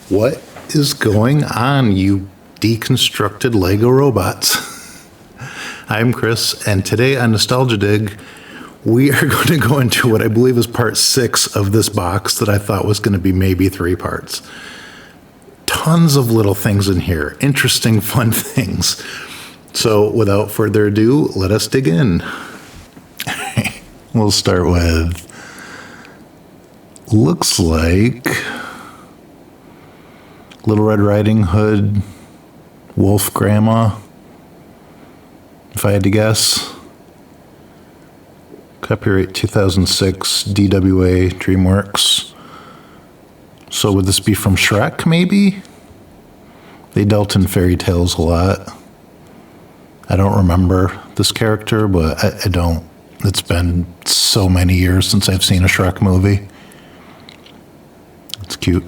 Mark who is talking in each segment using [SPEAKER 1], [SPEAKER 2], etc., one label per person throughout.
[SPEAKER 1] What is going on, you deconstructed Lego robots? I'm Chris, and today on Nostalgia Dig, we are going to go into what I believe is part 6 of this box that I thought was going to be maybe 3 parts. Tons of little things in here, interesting, fun things. So without further ado, let us dig in. We'll start with, looks like Little Red Riding Hood, Wolf Grandma, if I had to guess. Copyright 2006, DWA, DreamWorks. So would this be from Shrek, maybe? They dealt in fairy tales a lot. I don't remember this character, but I don't. It's been so many years since I've seen a Shrek movie. It's cute.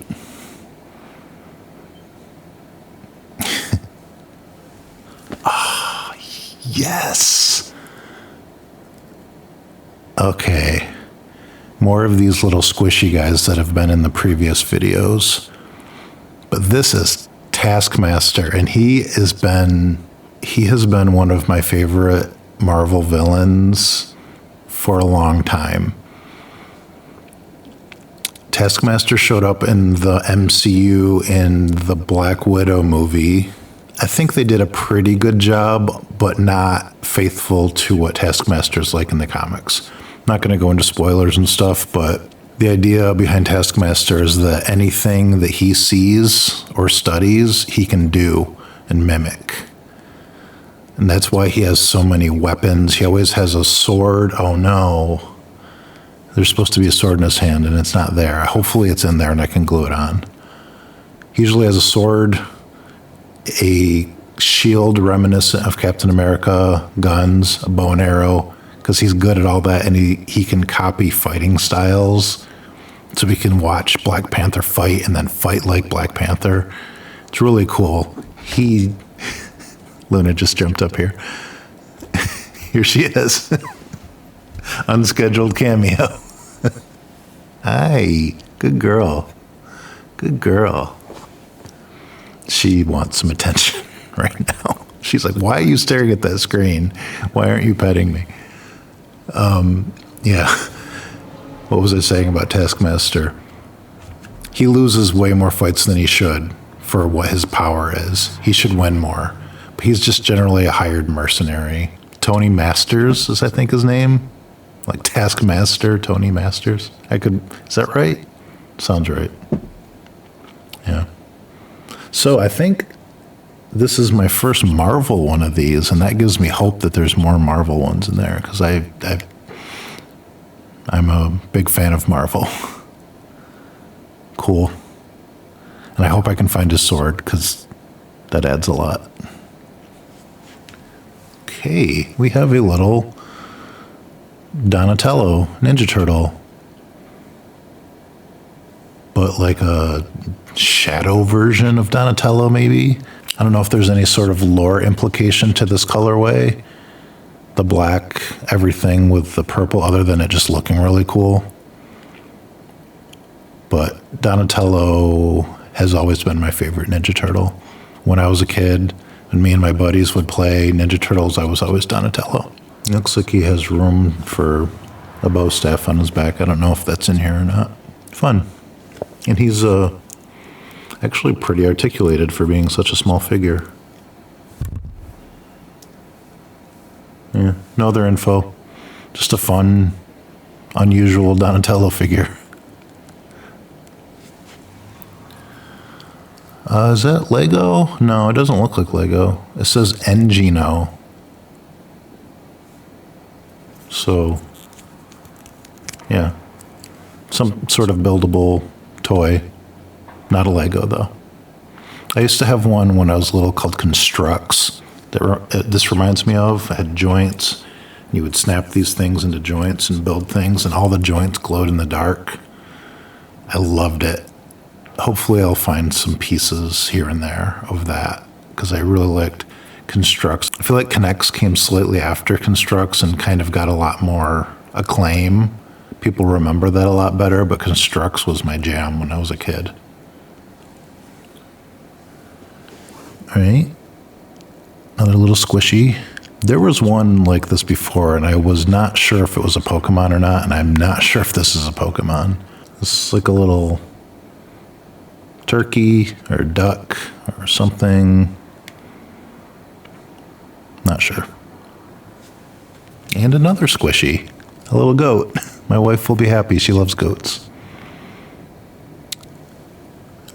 [SPEAKER 1] Ah, yes. Okay. More of these little squishy guys that have been in the previous videos. But this is Taskmaster, and he has been one of my favorite Marvel villains for a long time. Taskmaster showed up in the MCU in the Black Widow movie. I think they did a pretty good job, but not faithful to what Taskmaster's like in the comics. I'm not going to go into spoilers and stuff, but the idea behind Taskmaster is that anything that he sees or studies, he can do and mimic. And that's why he has so many weapons. He always has a sword. Oh no. There's supposed to be a sword in his hand and it's not there. Hopefully it's in there and I can glue it on. He usually has a sword, a shield reminiscent of Captain America, guns, a bow and arrow, because he's good at all that, and he can copy fighting styles. So we can watch Black Panther fight and then fight like Black Panther. It's really cool. Luna just jumped up here. Here she is. Unscheduled cameo. Hi. Good girl. Good girl. She wants some attention right now. She's like, why are you staring at that screen? Why aren't you petting me? Yeah. What was I saying about Taskmaster? He loses way more fights than he should for what his power is. He should win more. But he's just generally a hired mercenary. Tony Masters is, I think, his name. Like Taskmaster, Tony Masters. Is that right? Sounds right. Yeah. So I think this is my first Marvel one of these, and that gives me hope that there's more Marvel ones in there, because I'm a big fan of Marvel. Cool. And I hope I can find his sword, because that adds a lot. Okay, we have a little Donatello Ninja Turtle, but like a shadow version of Donatello, maybe. I don't know if there's any sort of lore implication to this colorway. The black, everything with the purple, other than it just looking really cool. But Donatello has always been my favorite Ninja Turtle. When I was a kid, and me and my buddies would play Ninja Turtles, I was always Donatello. It looks like he has room for a bow staff on his back. I don't know if that's in here or not. Fun. And he's actually pretty articulated for being such a small figure. Yeah, no other info. Just a fun, unusual Donatello figure. Is that Lego? No, it doesn't look like Lego. It says Engino. So, yeah. Some sort of buildable toy. Not a Lego, though. I used to have one when I was little called Constructs. This reminds me of. It had joints. You would snap these things into joints and build things, and all the joints glowed in the dark. I loved it. Hopefully I'll find some pieces here and there of that, because I really liked Constructs. I feel like Connects came slightly after Constructs and kind of got a lot more acclaim. People remember that a lot better, but Constructs was my jam when I was a kid. All right. Another little squishy. There was one like this before, and I was not sure if it was a Pokemon or not, and I'm not sure if this is a Pokemon. This is like a little turkey or duck or something. Not sure. And another squishy. A little goat. My wife will be happy. She loves goats.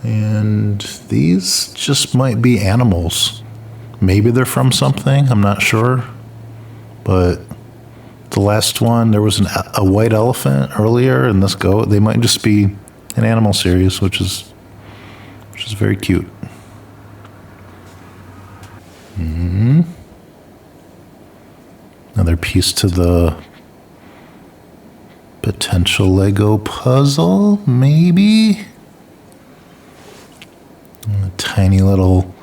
[SPEAKER 1] And these just might be animals. Maybe they're from something. I'm not sure. But the last one, there was a white elephant earlier, and this goat. They might just be an animal series, which is very cute. Another piece to the potential Lego puzzle, maybe? A tiny little,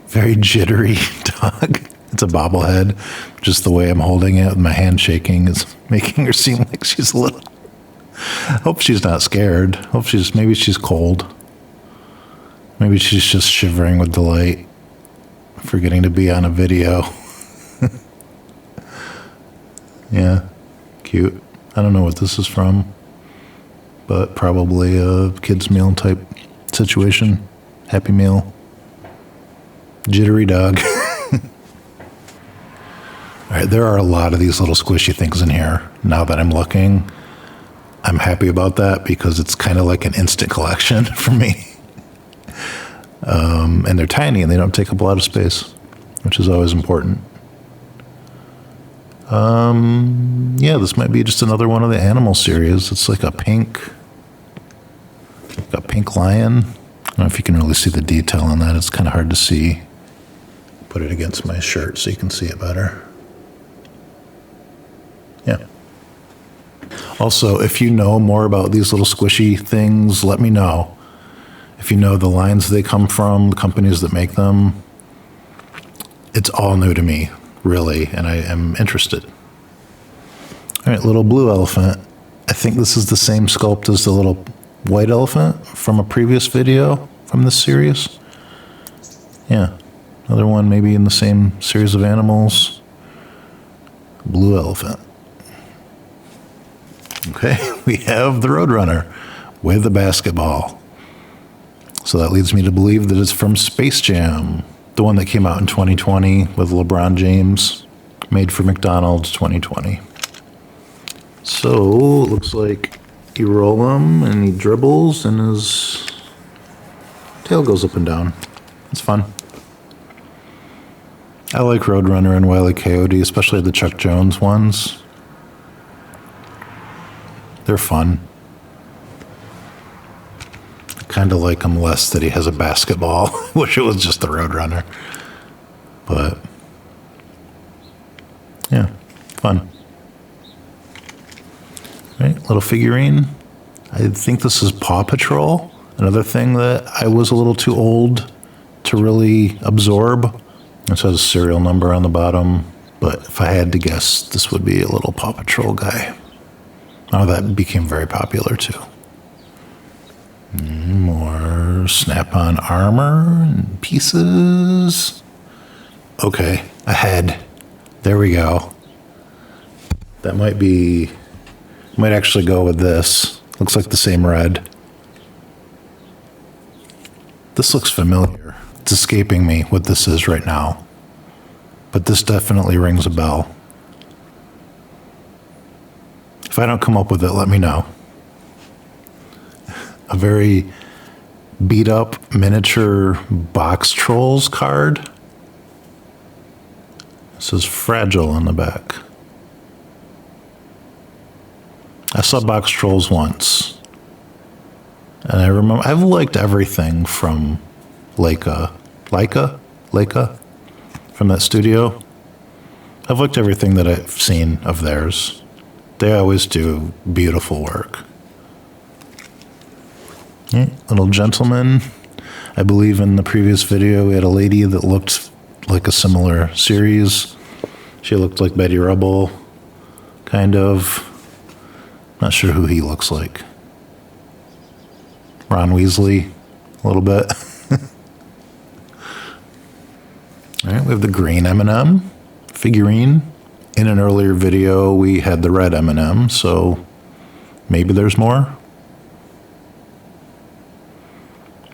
[SPEAKER 1] very jittery dog. It's a bobblehead. Just the way I'm holding it with my hand shaking is making her seem like she's a little... Hope she's not scared. Maybe she's cold. Maybe she's just shivering with delight, forgetting to be on a video. Yeah, cute. I don't know what this is from, but probably a kids' meal type situation. Happy Meal. Jittery dog. All right, there are a lot of these little squishy things in here. Now that I'm looking, I'm happy about that because it's kind of like an instant collection for me. And they're tiny and they don't take up a lot of space, which is always important. Yeah, this might be just another one of the animal series. It's like a pink lion. I don't know if you can really see the detail on that. It's kind of hard to see. Put it against my shirt so you can see it better. Yeah. Also, if you know more about these little squishy things, let me know. If you know the lines they come from, the companies that make them, it's all new to me, really, and I am interested. All right, little blue elephant. I think this is the same sculpt as the little white elephant from a previous video from this series. Yeah, another one maybe in the same series of animals. Blue elephant. Okay, we have the Roadrunner with a basketball. So that leads me to believe that it's from Space Jam, the one that came out in 2020 with LeBron James, made for McDonald's 2020. So it looks like you roll him and he dribbles and his tail goes up and down. It's fun. I like Roadrunner and Wile E. Coyote, especially the Chuck Jones ones. They're fun. I kind of like him less that he has a basketball. Wish it was just the Roadrunner. But, yeah, fun. Right, little figurine. I think this is Paw Patrol. Another thing that I was a little too old to really absorb. It says serial number on the bottom. But if I had to guess, this would be a little Paw Patrol guy. Oh, that became very popular too. More Snap-on armor and pieces. Okay, a head. There we go. That might actually go with this. Looks like the same red. This looks familiar. It's escaping me what this is right now. But this definitely rings a bell. If I don't come up with it, let me know. A very beat up miniature Box Trolls card. It says Fragile on the back. I saw Box Trolls once. And I remember, I've liked everything from Leica, from that studio. I've liked everything that I've seen of theirs. They always do beautiful work. Yeah, little gentleman. I believe in the previous video we had a lady that looked like a similar series. She looked like Betty Rubble, kind of. Not sure who he looks like. Ron Weasley, a little bit. we have the green M&M figurine. In an earlier video, we had the red M&M, so maybe there's more.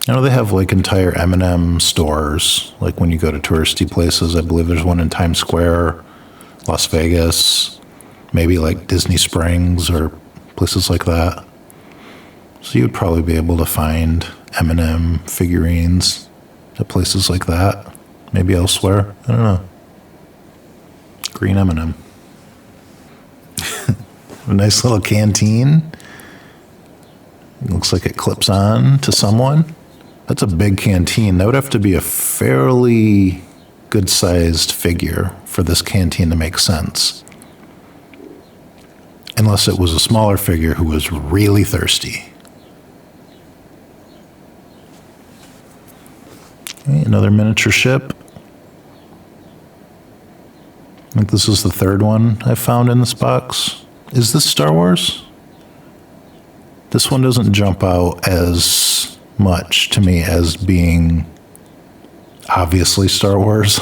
[SPEAKER 1] You know, they have like entire M&M stores, like when you go to touristy places. I believe there's one in Times Square, Las Vegas, maybe like Disney Springs or places like that. So you'd probably be able to find M&M figurines at places like that, maybe elsewhere. I don't know. Green M&M. A nice little canteen. It looks like it clips on to someone. That's a big canteen. That would have to be a fairly good-sized figure for this canteen to make sense. Unless it was a smaller figure who was really thirsty. Okay, another miniature ship. I think this is the third one I found in this box. Is this Star Wars? This one doesn't jump out as much to me as being obviously Star Wars,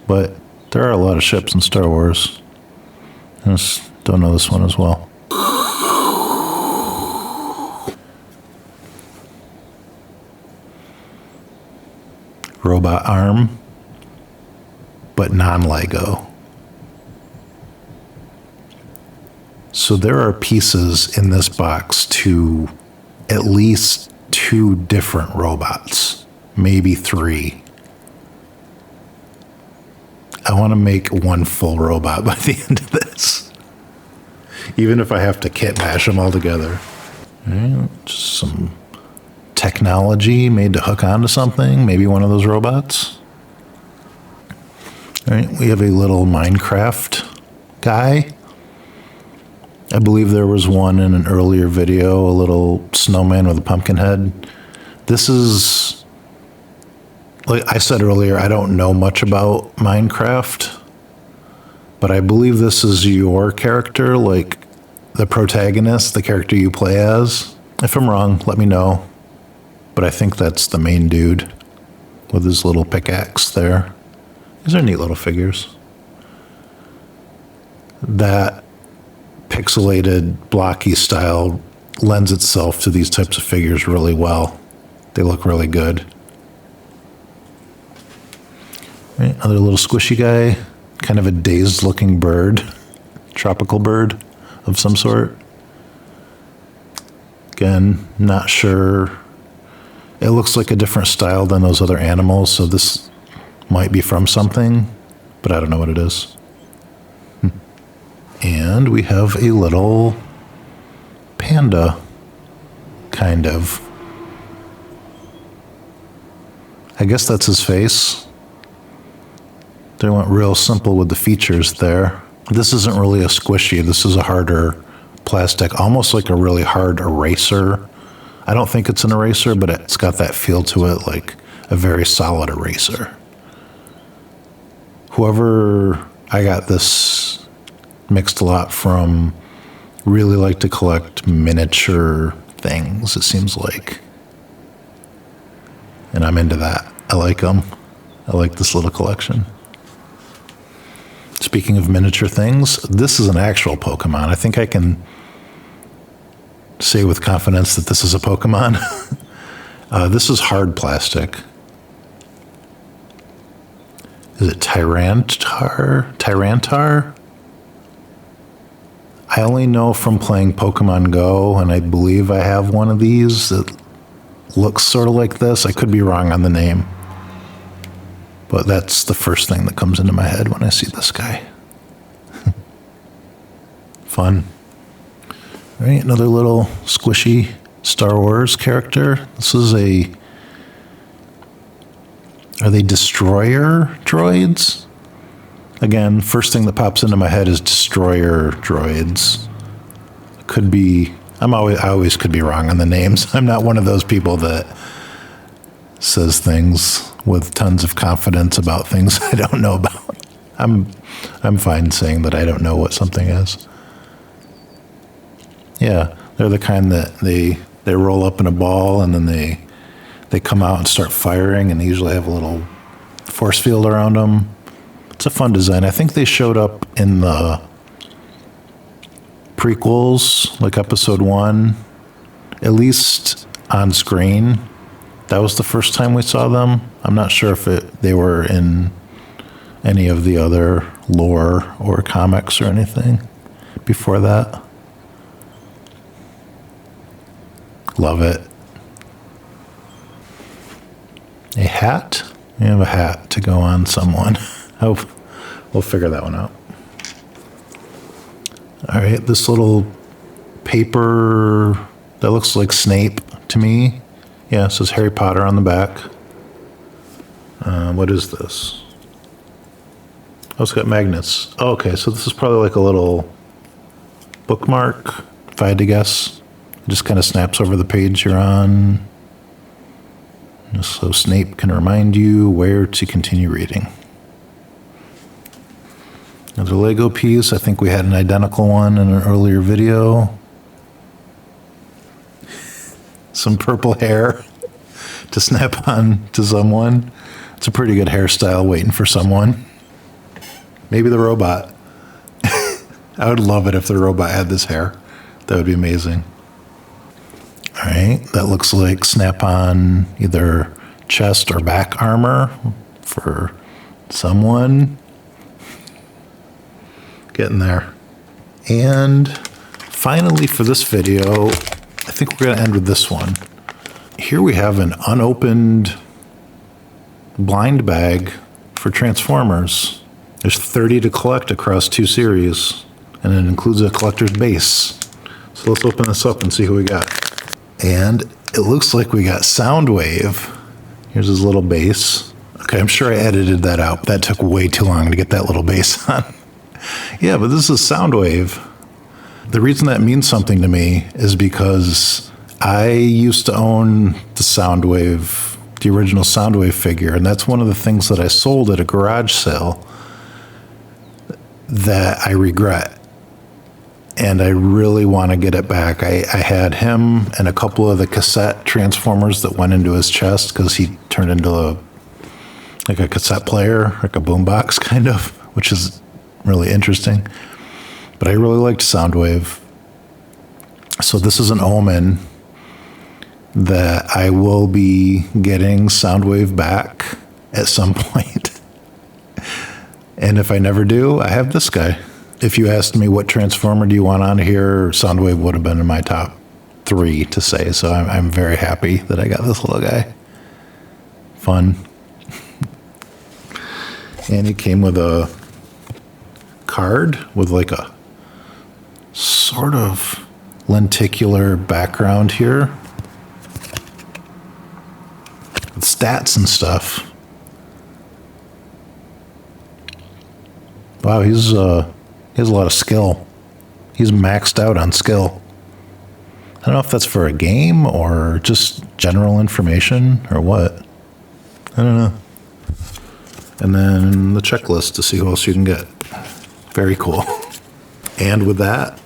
[SPEAKER 1] but there are a lot of ships in Star Wars. I just don't know this one as well. Robot arm, but non-Lego. So there are pieces in this box to at least 2 different robots, maybe 3. I want to make one full robot by the end of this, even if I have to kit bash them all together. All right, just some technology made to hook onto something, maybe one of those robots. All right, we have a little Minecraft guy. I believe there was one in an earlier video, a little snowman with a pumpkin head. This is, like I said earlier, I don't know much about Minecraft, but I believe this is your character, like the protagonist, the character you play as. If I'm wrong, let me know. But I think that's the main dude with his little pickaxe there. These are neat little figures. That pixelated, blocky style lends itself to these types of figures really well. They look really good. Right, another little squishy guy, kind of a dazed looking bird, tropical bird of some sort. Again, not sure. It looks like a different style than those other animals, so this might be from something, but I don't know what it is. And we have a little panda, kind of. I guess that's his face. They went real simple with the features there. This isn't really a squishy. This is a harder plastic, almost like a really hard eraser. I don't think it's an eraser, but it's got that feel to it, like a very solid eraser. Whoever I got this mixed a lot from really like to collect miniature things, it seems like. And I'm into that. I like them. I like this little collection. Speaking of miniature things, this is an actual Pokemon. I think I can say with confidence that this is a Pokemon. This is hard plastic. Is it Tyrantar? Tyrantar? I only know from playing Pokemon Go, and I believe I have one of these that looks sort of like this. I could be wrong on the name. But that's the first thing that comes into my head when I see this guy. Fun. All right, another little squishy Star Wars character. This is are they destroyer droids? Again, first thing that pops into my head is destroyer droids. Could be, I always could be wrong on the names. I'm not one of those people that says things with tons of confidence about things I don't know about. I'm fine saying that I don't know what something is. Yeah, they're the kind that they roll up in a ball and then they come out and start firing, and they usually have a little force field around them. It's a fun design. I think they showed up in the prequels, like episode 1, at least on screen. That was the first time we saw them. I'm not sure if they were in any of the other lore or comics or anything before that. Love it. A hat? We have a hat to go on someone. Oh, we'll figure that one out. All right, this little paper that looks like Snape to me. Yeah, it says Harry Potter on the back. What is this? Oh, it's got magnets. Oh, okay, so this is probably like a little bookmark, if I had to guess. It just kind of snaps over the page you're on. Just so Snape can remind you where to continue reading. Another Lego piece. I think we had an identical one in an earlier video. Some purple hair to snap on to someone. It's a pretty good hairstyle waiting for someone. Maybe the robot. I would love it if the robot had this hair. That would be amazing. All right, that looks like snap-on either chest or back armor for someone. Getting there. And finally for this video, I think we're going to end with this one. Here we have an unopened blind bag for Transformers. There's 30 to collect across 2 series, and it includes a collector's base. So let's open this up and see who we got. And it looks like we got Soundwave. Here's his little base. Okay, I'm sure I edited that out. That took way too long to get that little base on. Yeah, but this is Soundwave. The reason that means something to me is because I used to own the Soundwave, the original Soundwave figure, and that's one of the things that I sold at a garage sale that I regret. And I really want to get it back. I had him and a couple of the cassette Transformers that went into his chest because he turned into a cassette player, like a boombox kind of, which is really interesting. But I really liked Soundwave. So this is an omen that I will be getting Soundwave back at some point. And if I never do, I have this guy. If you asked me what Transformer do you want on here, Soundwave would have been in my top 3 to say. So I'm very happy that I got this little guy. Fun. And he came with a card with like a sort of lenticular background here with stats and stuff. Wow, he has a lot of skill. He's maxed out on skill. I don't know if that's for a game or just general information or what. I don't know. And then the checklist to see who else you can get. Very cool. And with that,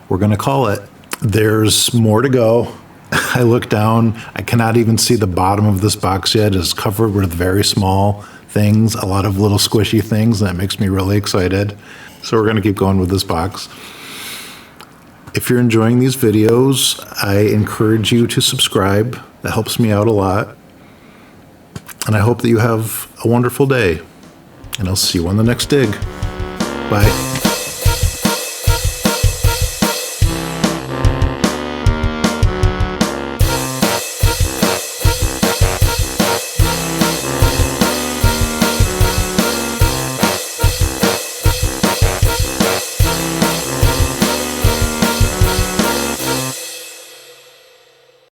[SPEAKER 1] we're going to call it. There's more to go. I look down. I cannot even see the bottom of this box yet. It's covered with very small things, a lot of little squishy things. That makes me really excited. So we're going to keep going with this box. If you're enjoying these videos, I encourage you to subscribe. That helps me out a lot. And I hope that you have a wonderful day. And I'll see you on the next dig. Bye.